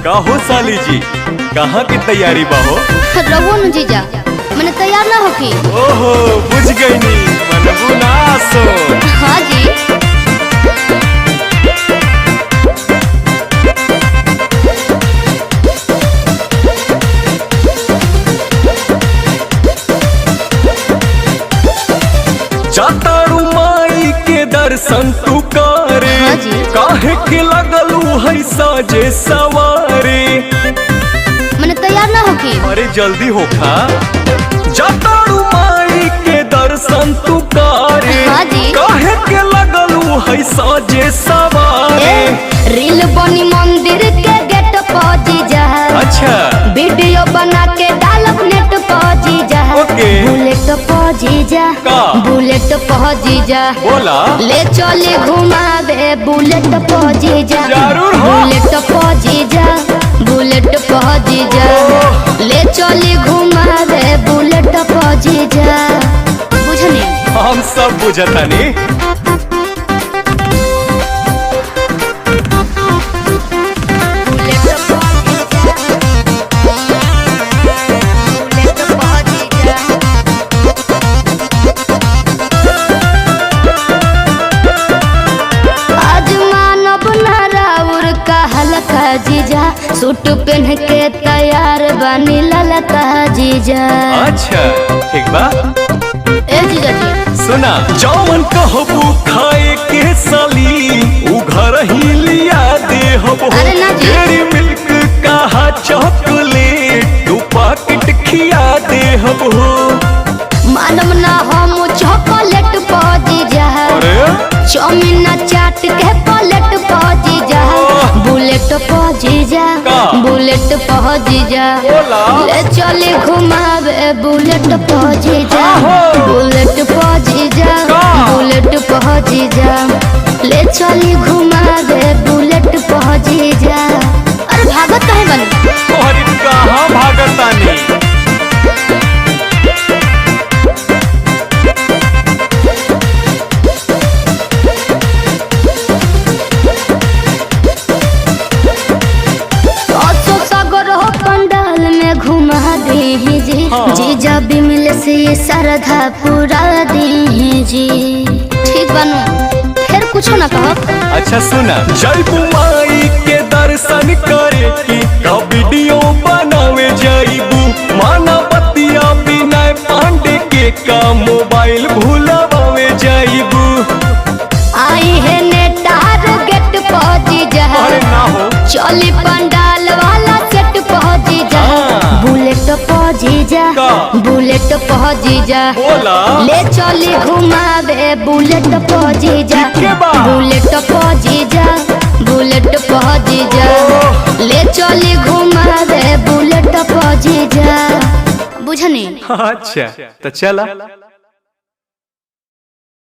का हो साली जी, कहाँ की तैयारी बा हो? रहो न जीजा, मैंने तैयार ना होकी। ओहो बुझ गई नी, मनबू ना सो। हाँ जी। जातारू माई के दर्शन तू करे, हाँ जी। काहे के लगलू है साजे सवारे। मैंने तैयार ना होकी। अरे जल्दी हो खा, जातारू माई के दर्शन तू करे, हाँ जी। काहे के लगलू है साजे सवारे। रील बनी मंदिर के गेट पर जीजा, अच्छा वीडियो बना के डालब नेट पर जीजा। ओके। बुलेट पर जीजा, का? बुलेट पर जीजा, बोला ले चले घुमावे बुलेट पर जीजा। जरूर हो। बुलेट पर जीजा, बुलेट पर जीजा, ले चले घुमावे बुलेट पर जीजा। बुझने हम सब बुझतानी। जीजा सूट पहन के तैयार बनी ललका जीजा। अच्छा ठीक बा। ए जीजा जी सुना, जौन कहबू खाए के साली उ घर ही लिया दे हबो। अरे ना जी। डेयरी मिल्क कहा चॉकलेट तू पैकेट खिया दे हबो। मालूम ना हम चॉकलेट पा जीजा, अरे चाउमीन चाट के प्लेट पा जीजा। बुलेट पा जीजा, का? बुलेट पा जीजा, बोला। ले चले घुमावे बुलेट पा जीजा। आहो। बुलेट पा जीजा, का? बुलेट पा जीजा, ले चले घुमावे बुलेट पा जीजा। अरे भागत काहे बनी? अरे कहाँ भागतानी। घुमा दे जी, हाँ। जीजा बिमल से श्रद्धा पूरा दे जी। ठीक बनू, फिर कुछ ना कहो। अच्छा सुना, जयबू माई के दर्शन करे की का वीडियो बनावे जाइबू। माना बतिया बिना पांडे के का मोबाइल भूलवावे जाइबू। आई है नेटार गेट पहुंची जा, अरे ना हो। चली पंडाल वाला सेट पहुंची जा। हाँ। बुलेट पहुंची जा, का? बुलेट पहुंची जा, बोला। ले चली घुमावे बुलेट पहुंची जा। के बा? बुलेट पहुंची जा, बुलेट पहुंची जा, ले चली घुमावे बुलेट पहुंची जा। बुझनी? अच्छा तो चला।